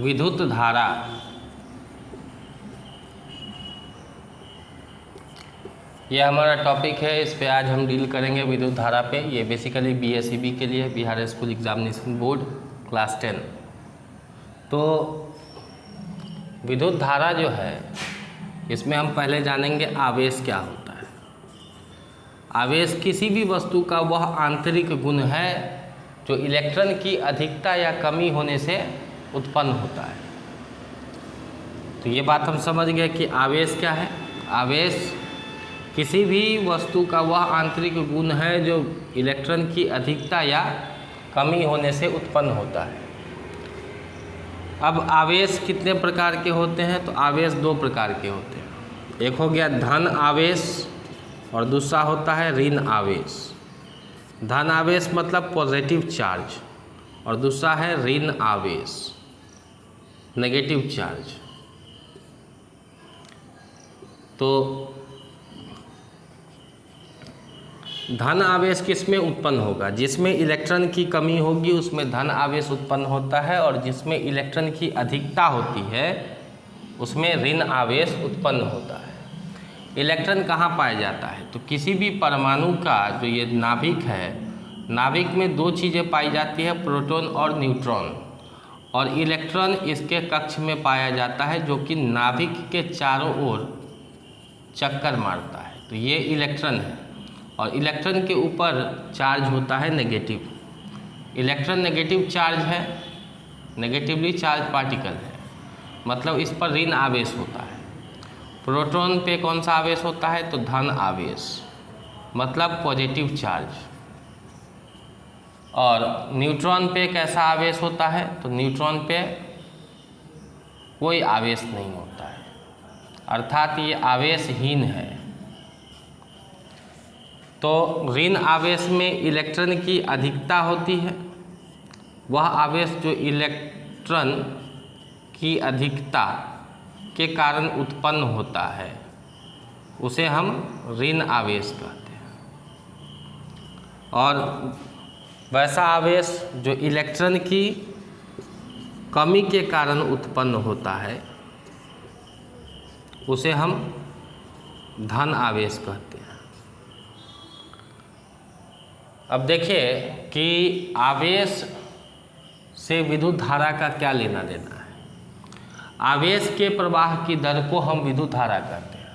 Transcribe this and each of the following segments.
विद्युत धारा ये हमारा टॉपिक है, इस पे आज हम डील करेंगे विद्युत धारा पे। ये बेसिकली बीएसईबी के लिए, Bihar school examination board class 10। तो विद्युत धारा जो है इसमें हम पहले जानेंगे आवेश क्या होता है। आवेश किसी भी वस्तु का वह आंतरिक गुण है जो इलेक्ट्रॉन की अधिकता या कमी होने से उत्पन्न होता है। तो ये बात हम समझ गए कि आवेश क्या है। आवेश किसी भी वस्तु का वह आंतरिक गुण है जो इलेक्ट्रॉन की अधिकता या कमी होने से उत्पन्न होता है। अब आवेश कितने प्रकार के होते हैं? तो आवेश दो प्रकार के होते हैं। एक हो गया धन आवेश और दूसरा होता है ऋण आवेश। धन आवेश मतलब पॉजिटिव चार्ज और दूसरा है ऋण आवेश, नेगेटिव चार्ज। तो धन आवेश किसमें उत्पन्न होगा? जिसमें इलेक्ट्रॉन की कमी होगी उसमें धन आवेश उत्पन्न होता है, और जिसमें इलेक्ट्रॉन की अधिकता होती है उसमें ऋण आवेश उत्पन्न होता है। इलेक्ट्रॉन कहाँ पाया जाता है? तो किसी भी परमाणु का जो ये नाभिक है, नाभिक में दो चीज़ें पाई जाती है, प्रोटॉन और न्यूट्रॉन। और इलेक्ट्रॉन इसके कक्ष में पाया जाता है जो कि नाभिक के चारों ओर चक्कर मारता है। तो ये इलेक्ट्रॉन है, और इलेक्ट्रॉन के ऊपर चार्ज होता है नेगेटिव। इलेक्ट्रॉन नेगेटिव चार्ज है, नेगेटिवली चार्ज पार्टिकल है, मतलब इस पर ऋण आवेश होता है। प्रोटॉन पे कौन सा आवेश होता है? तो धन आवेश, मतलब पॉजिटिव चार्ज। और न्यूट्रॉन पे कैसा आवेश होता है? तो न्यूट्रॉन पे कोई आवेश नहीं होता है, अर्थात ये आवेशहीन है। तो ऋण आवेश में इलेक्ट्रॉन की अधिकता होती है। वह आवेश जो इलेक्ट्रॉन की अधिकता के कारण उत्पन्न होता है उसे हम ऋण आवेश कहते हैं। और वैसा आवेश जो इलेक्ट्रॉन की कमी के कारण उत्पन्न होता है उसे हम धन आवेश कहते हैं। अब देखिए कि आवेश से विद्युत धारा का क्या लेना देना है। आवेश के प्रवाह की दर को हम विद्युत धारा कहते हैं।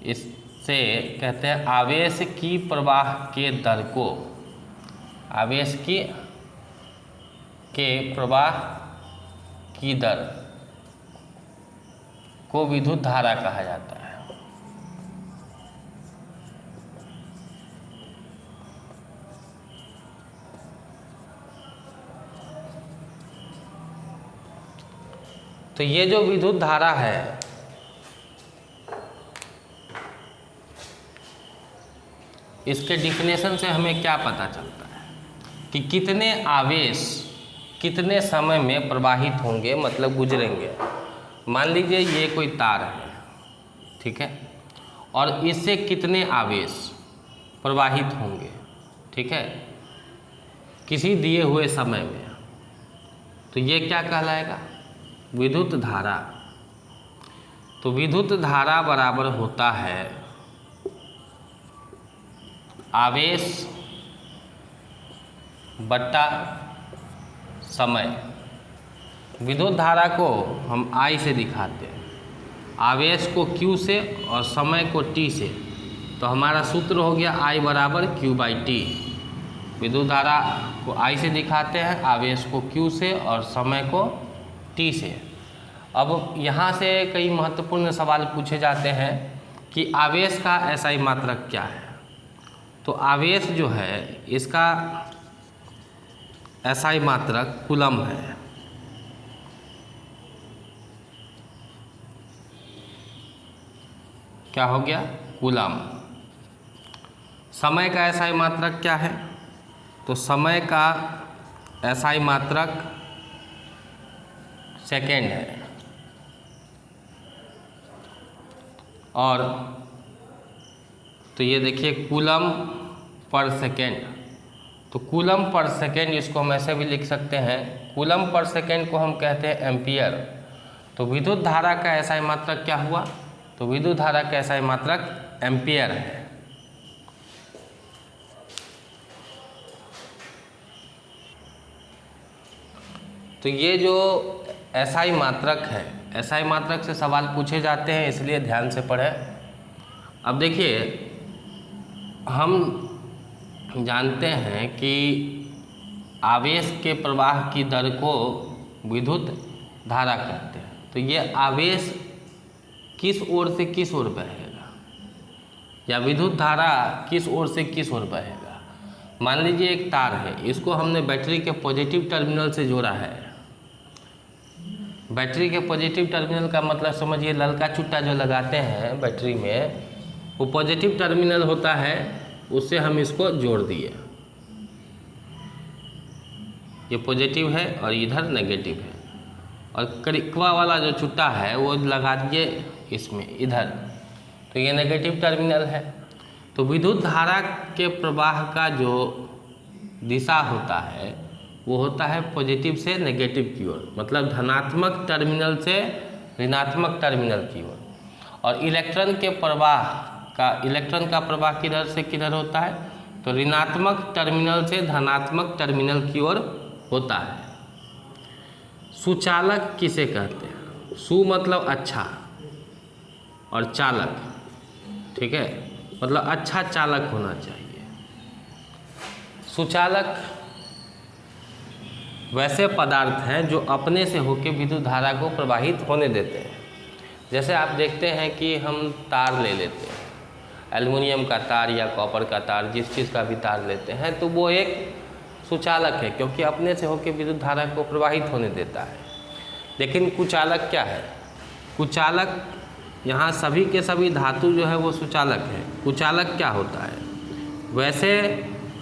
इससे कहते हैं आवेश की प्रवाह के दर को, आवेश के प्रवाह की दर को विद्युत धारा कहा जाता है। तो ये जो विद्युत धारा है इसके डिफिनेशन से हमें क्या पता चलता है कि कितने आवेश कितने समय में प्रवाहित होंगे, मतलब गुजरेंगे। मान लीजिए ये कोई तार है, ठीक है, और इससे कितने आवेश प्रवाहित होंगे, ठीक है, किसी दिए हुए समय में। तो ये क्या कहलाएगा? विद्युत धारा। तो विद्युत धारा बराबर होता है आवेश बट्टा समय। विद्युत धारा को हम I से दिखाते हैं, आवेश को Q से और समय को T से। तो हमारा सूत्र हो गया I बराबर Q/T। विद्युत धारा को I से दिखाते हैं, आवेश को Q से और समय को T से। अब यहाँ से कई महत्वपूर्ण सवाल पूछे जाते हैं कि आवेश का SI मात्रक क्या है। तो आवेश जो है इसका SI मात्रक कूलम है। क्या हो गया? कूलम। समय का SI मात्रक क्या है? तो समय का SI मात्रक सेकेंड है। और तो ये देखिए कूलम पर सेकेंड, तो कूलम पर सेकेंड, इसको हम ऐसे भी लिख सकते हैं, कूलम पर सेकेंड को हम कहते हैं एम्पियर। तो विद्युत धारा का एसआई मात्रक क्या हुआ? तो विद्युत धारा का एसआई मात्रक एम्पियर है। तो ये जो एसआई मात्रक है, एसआई मात्रक से सवाल पूछे जाते हैं, इसलिए ध्यान से पढ़ें। अब देखिए, हम जानते हैं कि आवेश के प्रवाह की दर को विद्युत धारा कहते हैं। तो ये आवेश किस ओर से किस ओर बहेगा, या विद्युत धारा किस ओर से किस ओर बहेगा। मान लीजिए एक तार है, इसको हमने बैटरी के पॉजिटिव टर्मिनल से जोड़ा है। बैटरी के पॉजिटिव टर्मिनल का मतलब समझिए, ललका चुट्टा जो लगाते हैं बैटरी में, वो पॉजिटिव टर्मिनल होता है, उससे हम इसको जोड़ दिए। ये पॉजिटिव है और इधर नेगेटिव है, और करिकवा वाला जो चुट्टा है वो लगा दिए इसमें इधर, तो ये नेगेटिव टर्मिनल है। तो विद्युत धारा के प्रवाह का जो दिशा होता है वो होता है पॉजिटिव से नेगेटिव की ओर, मतलब धनात्मक टर्मिनल से ऋणात्मक टर्मिनल की ओर। और इलेक्ट्रॉन का प्रवाह किधर से किधर होता है? तो ऋणात्मक टर्मिनल से धनात्मक टर्मिनल की ओर होता है। सुचालक किसे कहते हैं? सु मतलब अच्छा और चालक, ठीक है, मतलब अच्छा चालक होना चाहिए। सुचालक वैसे पदार्थ हैं जो अपने से होकर विद्युत धारा को प्रवाहित होने देते हैं। जैसे आप देखते हैं कि हम तार ले लेते हैं, एल्युमिनियम का तार या कॉपर का तार, जिस चीज़ का भी तार लेते हैं, तो वो एक सुचालक है, क्योंकि अपने से होकर विद्युत धारा को प्रवाहित होने देता है। लेकिन कुचालक क्या है? कुचालक, यहाँ सभी के सभी धातु जो है वो सुचालक है। कुचालक क्या होता है? वैसे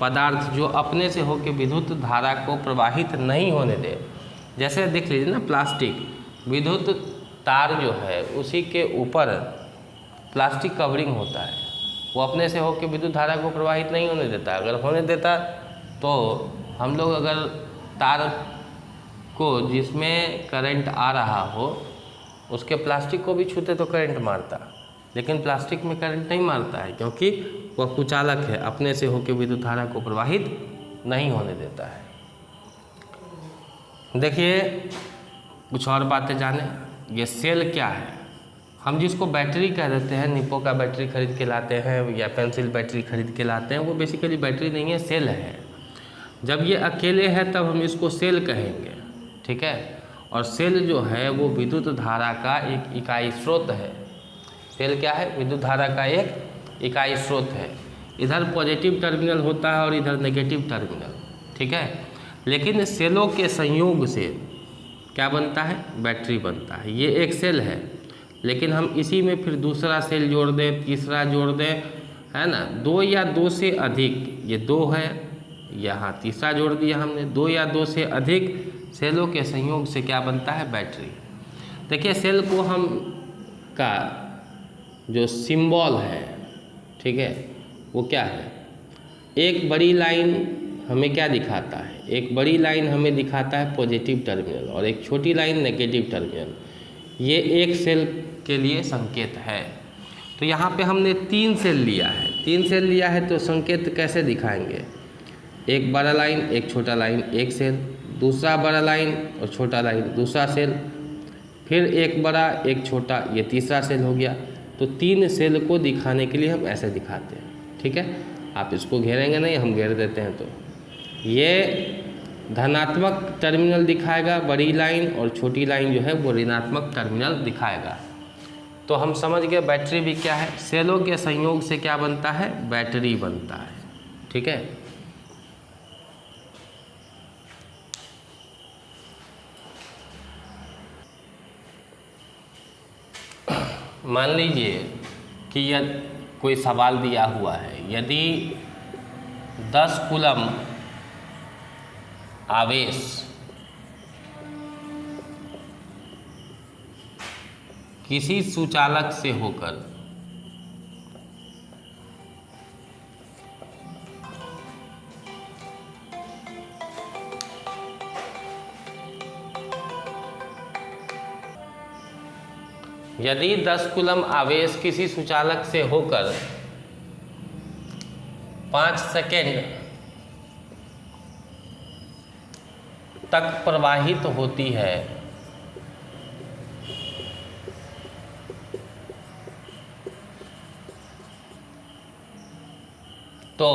पदार्थ जो अपने से होकर विद्युत धारा को प्रवाहित नहीं होने दे। जैसे देख लीजिए ना, प्लास्टिक, विद्युत तार जो है उसी के ऊपर प्लास्टिक कवरिंग होता है, वो अपने से होकर विद्युत धारा को प्रवाहित नहीं होने देता। अगर होने देता तो हम लोग अगर तार को जिसमें करंट आ रहा हो उसके प्लास्टिक को भी छूते तो करंट मारता, लेकिन प्लास्टिक में करंट नहीं मारता है, क्योंकि वह कुचालक है, अपने से होकर विद्युत धारा को प्रवाहित नहीं होने देता है। देखिए कुछ और बातें जाने। ये सेल क्या है? हम जिसको बैटरी कह देते हैं, निप्पो का बैटरी खरीद के लाते हैं या पेंसिल बैटरी खरीद के लाते हैं, वो बेसिकली बैटरी नहीं है, सेल है। जब ये अकेले है तब हम इसको सेल कहेंगे, ठीक है। और सेल जो है वो विद्युत धारा का एक इकाई स्रोत है। सेल क्या है? विद्युत धारा का एक इकाई स्रोत है। इधर पॉजिटिव टर्मिनल होता है और इधर नेगेटिव टर्मिनल, ठीक है। लेकिन सेलों के संयोग से क्या बनता है? बैटरी बनता है। ये एक सेल है, लेकिन हम इसी में फिर दूसरा सेल जोड़ दें, तीसरा जोड़ दें, है ना, 2 या 2 से अधिक, ये 2 है, यहाँ तीसरा जोड़ दिया हमने, 2 या 2 से अधिक सेलों के संयोग से क्या बनता है? बैटरी। देखिए सेल को हम का जो सिंबल है, ठीक है, वो क्या है? एक बड़ी लाइन हमें क्या दिखाता है? एक बड़ी लाइन हमें दिखाता है पॉजिटिव टर्मिनल और एक छोटी लाइन नेगेटिव टर्मिनल। ये एक सेल के लिए संकेत है। तो यहाँ पे हमने 3 सेल लिया है। 3 सेल लिया है तो संकेत कैसे दिखाएंगे? एक बड़ा लाइन, एक छोटा लाइन, एक सेल, दूसरा बड़ा लाइन और छोटा लाइन, दूसरा सेल, फिर एक बड़ा एक छोटा, ये तीसरा सेल हो गया। तो 3 सेल को दिखाने के लिए हम ऐसे दिखाते हैं, ठीक है। आप इसको घेरेंगे नहीं, हम घेर देते हैं। तो ये धनात्मक टर्मिनल दिखाएगा बड़ी लाइन, और छोटी लाइन जो है वो ऋणात्मक टर्मिनल दिखाएगा। तो हम समझ गए बैटरी भी क्या है? सेलों के संयोग से क्या बनता है? बैटरी बनता है, ठीक है। मान लीजिए कि यह कोई सवाल दिया हुआ है, यदि 10 कूलम आवेश किसी सुचालक से होकर यदि 10 कूलम आवेश किसी सुचालक से होकर 5 सेकेंड तक प्रवाहित होती है तो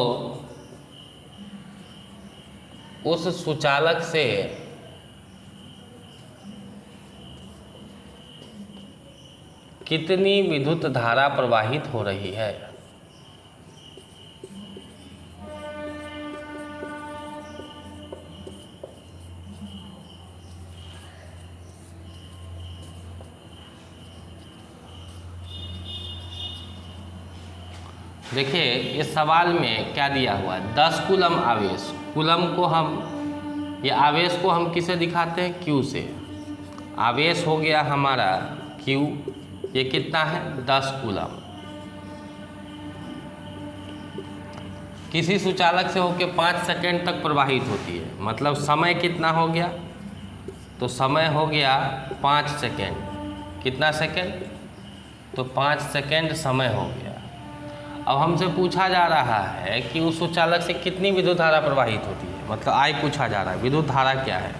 उस सुचालक से कितनी विद्युत धारा प्रवाहित हो रही है। देखिए इस सवाल में क्या दिया हुआ है, 10 कूलम आवेश, कूलम को हम, ये आवेश को हम किसे दिखाते हैं, Q से। आवेश हो गया हमारा Q, ये कितना है 10 कूलम। किसी सुचालक से होकर 5 सेकेंड तक प्रवाहित होती है, मतलब समय कितना हो गया, तो समय हो गया 5 सेकेंड। कितना सेकेंड, तो 5 सेकेंड समय हो गया। अब हमसे पूछा जा रहा है कि उस सुचालक से कितनी विद्युत धारा प्रवाहित होती है, मतलब I पूछा जा रहा है, विद्युत धारा क्या है।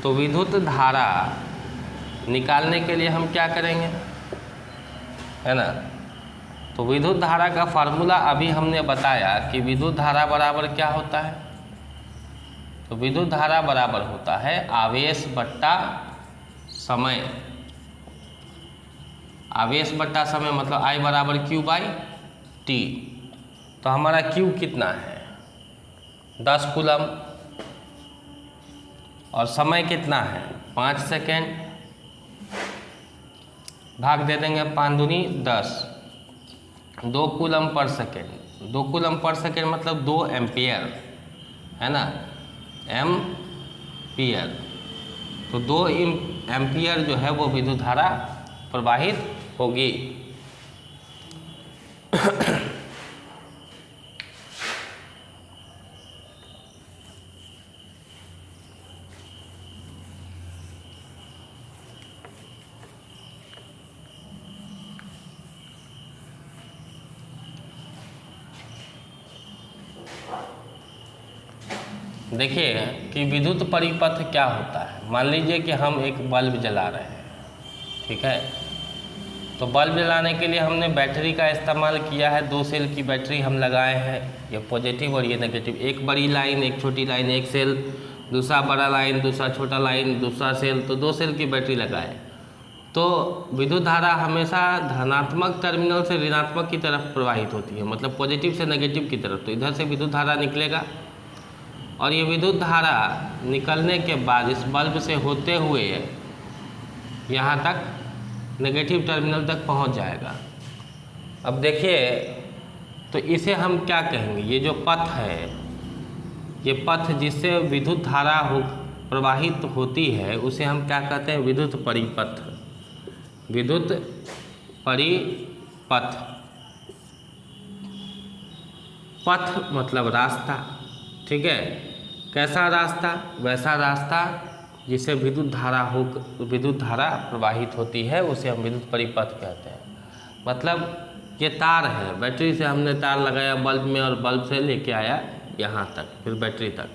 तो विद्युत धारा निकालने के लिए हम क्या करेंगे, है ना। तो विद्युत धारा का फार्मूला अभी हमने बताया कि विद्युत धारा बराबर क्या होता है, तो विद्युत धारा बराबर होता है आवेश बट्टा समय। आवेश बट्टा समय मतलब I बराबर Q/T। तो हमारा Q कितना है 10 कूलम और समय कितना है 5 सेकेंड, भाग दे देंगे 5 दूनी 10, 2 coulomb per second. 2 coulomb per second मतलब 2 एम्पियर, है ना, एम्पियर। तो 2 एम्पियर जो है वो विद्युत धारा प्रवाहित होगी। देखिए कि विद्युत परिपथ क्या होता है। मान लीजिए कि हम एक बल्ब जला रहे हैं, ठीक है, तो बल्ब जलाने के लिए हमने बैटरी का इस्तेमाल किया है। 2 सेल की बैटरी हम लगाए हैं, ये पॉजिटिव और ये नेगेटिव। एक बड़ी लाइन, एक छोटी लाइन, एक सेल, दूसरा बड़ा लाइन, दूसरा छोटा लाइन, दूसरा सेल, तो 2 सेल की बैटरी लगाए। तो विद्युत धारा हमेशा धनात्मक टर्मिनल से ऋणात्मक की तरफ प्रवाहित होती है, मतलब पॉजिटिव से नेगेटिव की तरफ। तो इधर से विद्युत धारा निकलेगा और ये विद्युत धारा निकलने के बाद इस बल्ब से होते हुए यहाँ तक नेगेटिव टर्मिनल तक पहुँच जाएगा। अब देखिए तो इसे हम क्या कहेंगे, ये जो पथ है, ये पथ जिससे विद्युत धारा प्रवाहित होती है उसे हम क्या कहते हैं, विद्युत परिपथ। विद्युत परिपथ, पथ मतलब रास्ता, ठीक है। कैसा रास्ता, वैसा रास्ता जिसे विद्युत धारा प्रवाहित होती है उसे हम विद्युत परिपथ कहते हैं। मतलब ये तार है, बैटरी से हमने तार लगाया बल्ब में और बल्ब से लेके आया यहाँ तक, फिर बैटरी तक।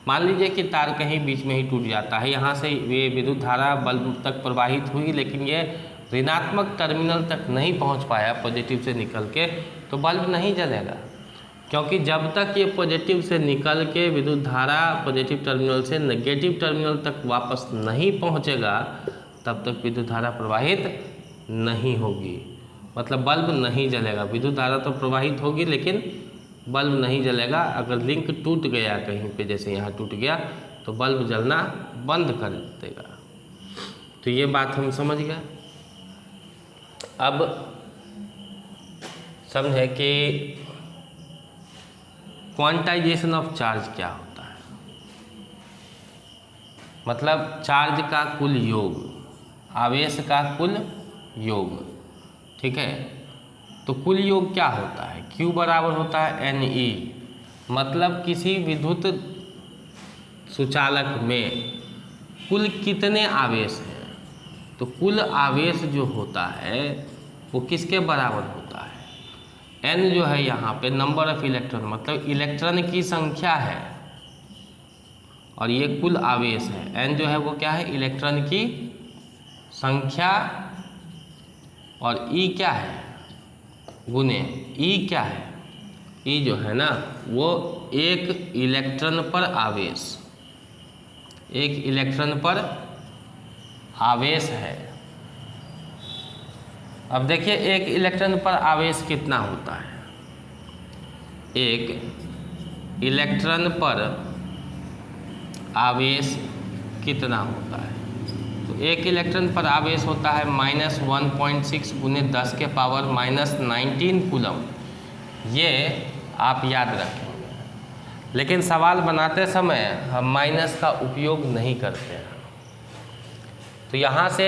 मान लीजिए कि तार कहीं बीच में ही टूट जाता है, यहाँ से ये विद्युत धारा बल्ब तक प्रवाहित हुई लेकिन ये ऋणात्मक टर्मिनल तक नहीं पहुँच पाया पॉजिटिव से निकल के, तो बल्ब नहीं जलेगा। क्योंकि जब तक ये पॉजिटिव से निकल के विद्युत धारा पॉजिटिव टर्मिनल से नेगेटिव टर्मिनल तक वापस नहीं पहुंचेगा तब तक विद्युत धारा प्रवाहित नहीं होगी, मतलब बल्ब नहीं जलेगा। विद्युत धारा तो प्रवाहित होगी लेकिन बल्ब नहीं जलेगा। अगर लिंक टूट गया कहीं पे, जैसे यहाँ टूट गया, तो बल्ब जलना बंद कर देगा। तो ये बात हम समझ गए। अब समझे कि क्वांटाइजेशन ऑफ चार्ज क्या होता है, मतलब चार्ज का कुल योग, आवेश का कुल योग, ठीक है। तो कुल योग क्या होता है, Q बराबर होता है NE, मतलब किसी विद्युत सुचालक में कुल कितने आवेश हैं, तो कुल आवेश जो होता है वो किसके बराबर होता है? n जो है यहाँ पे नंबर ऑफ इलेक्ट्रॉन, मतलब इलेक्ट्रॉन की संख्या है, और ये कुल आवेश है। n जो है वो क्या है? इलेक्ट्रॉन की संख्या, और e क्या है? गुने e क्या है? e जो है ना वो एक इलेक्ट्रॉन पर आवेश, एक इलेक्ट्रॉन पर आवेश है। अब देखिए एक इलेक्ट्रॉन पर आवेश कितना होता है? एक इलेक्ट्रॉन पर आवेश कितना होता है? तो एक इलेक्ट्रॉन पर आवेश होता है -1.6 गुने 10 के पावर -19 कूलम। ये आप याद रखेंगे, लेकिन सवाल बनाते समय हम माइनस का उपयोग नहीं करते हैं। तो यहाँ से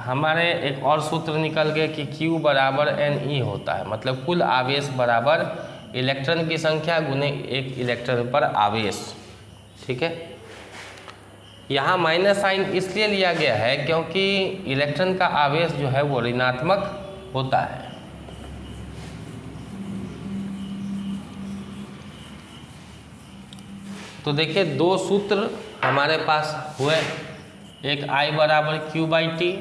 हमारे एक और सूत्र निकल गए कि Q बराबर NE होता है, मतलब कुल आवेश बराबर इलेक्ट्रॉन की संख्या गुने एक इलेक्ट्रॉन पर आवेश। ठीक है, यहाँ माइनस साइन इसलिए लिया गया है क्योंकि इलेक्ट्रॉन का आवेश जो है वो ऋणात्मक होता है। तो देखिए दो सूत्र हमारे पास हुए, एक I बराबर Q/T,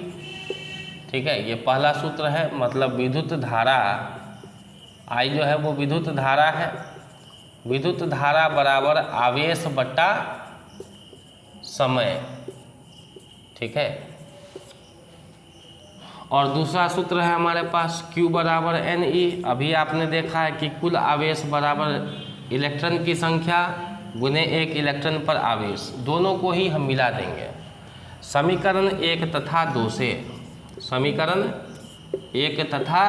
ठीक है, ये पहला सूत्र है, मतलब विद्युत धारा I जो है वो विद्युत धारा है, विद्युत धारा बराबर आवेश बटा समय। ठीक है, और दूसरा सूत्र है हमारे पास Q बराबर NE। अभी आपने देखा है कि कुल आवेश बराबर इलेक्ट्रॉन की संख्या गुने एक इलेक्ट्रॉन पर आवेश, दोनों को ही हम मिला देंगे समीकरण 1 तथा 2 से, समीकरण 1 तथा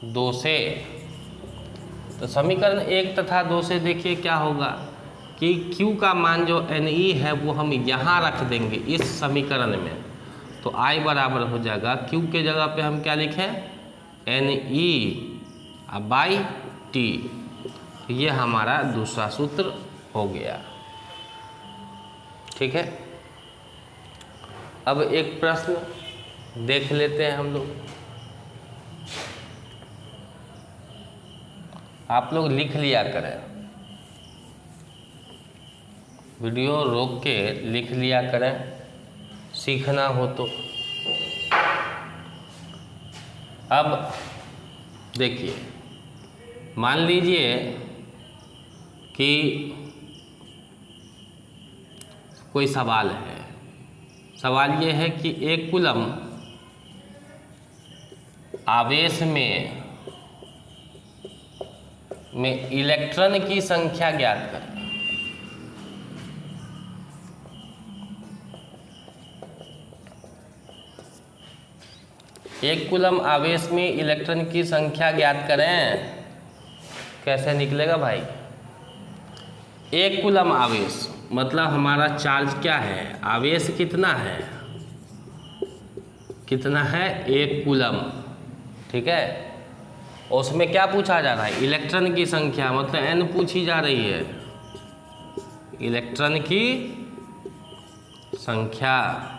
2 से। तो समीकरण 1 तथा 2 से देखिए क्या होगा कि Q का मान जो NE है वो हम यहाँ रख देंगे इस समीकरण में, तो I बराबर हो जाएगा Q के जगह पे हम क्या लिखें? NE/T। तो ये हमारा दूसरा सूत्र हो गया। ठीक है, अब एक प्रश्न देख लेते हैं हम लोग। आप लोग लिख लिया करें, वीडियो रोक के लिख लिया करें, सीखना हो तो। अब देखिए, मान लीजिए कि कोई सवाल है, सवाल ये है कि एक कूलम आवेश में इलेक्ट्रॉन की संख्या ज्ञात करें। एक कूलम आवेश में इलेक्ट्रॉन की संख्या ज्ञात करें, कैसे निकलेगा भाई? एक कूलम आवेश मतलब हमारा चार्ज क्या है, आवेश कितना है, कितना है? एक कूलम। ठीक है, उसमें क्या पूछा जा रहा है? इलेक्ट्रॉन की संख्या, मतलब n पूछी जा रही है, इलेक्ट्रॉन की संख्या।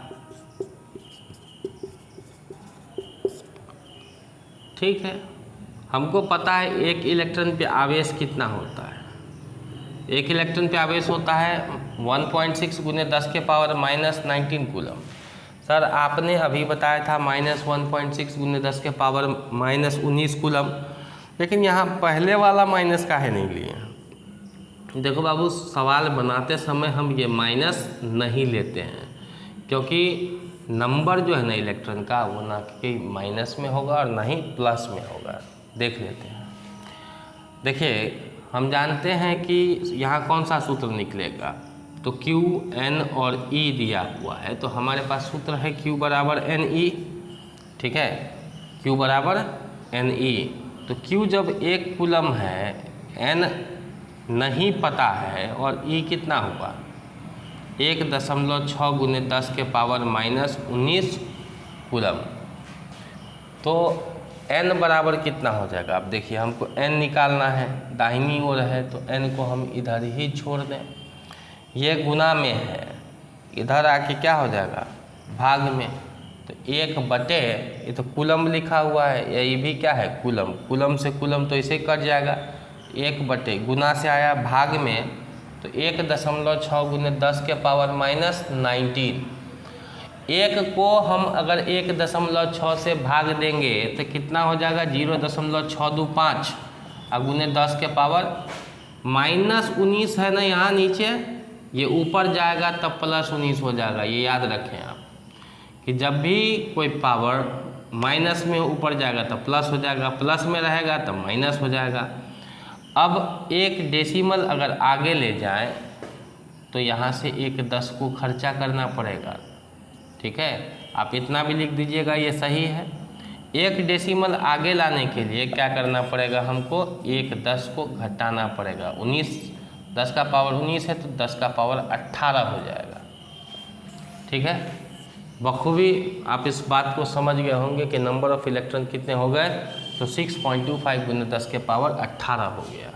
ठीक है, हमको पता है एक इलेक्ट्रॉन पे आवेश कितना होता है। एक इलेक्ट्रॉन पे आवेश होता है 1.6 गुने 10 के पावर -19 कूलम। सर आपने अभी बताया था -1.6 गुने 10 के पावर -19 कूलम, लेकिन यहाँ पहले वाला माइनस काहे नहीं लिए? देखो बाबू, सवाल बनाते समय हम ये माइनस नहीं लेते हैं, क्योंकि नंबर जो है ना इलेक्ट्रॉन का वो ना कि माइनस में होगा और ना ही प्लस में होगा। देख लेते हैं। देखिए, हम जानते हैं कि यहाँ कौन सा सूत्र निकलेगा, तो Q, N और E दिया हुआ है, तो हमारे पास सूत्र है Q बराबर NE। ठीक है, Q बराबर NE। तो Q जब एक कूलम है, N नहीं पता है और E कितना हुआ? 1.6 गुने 10 के पावर -19 कूलम। तो n बराबर कितना हो जाएगा? अब देखिए, हमको n निकालना है, दाहिनी ओर है, तो n को हम इधर ही छोड़ दें। ये गुना में है, इधर आके क्या हो जाएगा? भाग में। तो 1/, ये तो कूलम लिखा हुआ है, ये भी क्या है कूलम, कूलम से कूलम तो इसे कट जाएगा। 1/, गुना से आया भाग में, तो 1.6 गुने 10 के पावर -19। 1 को हम अगर 1.6 से भाग देंगे तो कितना हो जाएगा 0.625 और गुने 10 के पावर -19 है ना यहाँ नीचे, ये ऊपर जाएगा तब +19 हो जाएगा। ये याद रखें आप कि जब भी कोई पावर माइनस में ऊपर जाएगा तो प्लस हो जाएगा, प्लस में रहेगा तो माइनस हो जाएगा। अब एक डेसिमल अगर आगे ले जाएं तो यहाँ से 1/10 को खर्चा करना पड़ेगा, ठीक है। आप इतना भी लिख दीजिएगा, ये सही है। एक डेसिमल आगे लाने के लिए क्या करना पड़ेगा हमको, 1/10 को घटाना पड़ेगा। 10 का पावर 19 है तो 10 का पावर 18 हो जाएगा, ठीक है। बखूबी आप इस बात को समझ गए होंगे कि नंबर ऑफ इलेक्ट्रॉन कितने हो गए, तो 6.25 गुने 10 के पावर 18 हो गया।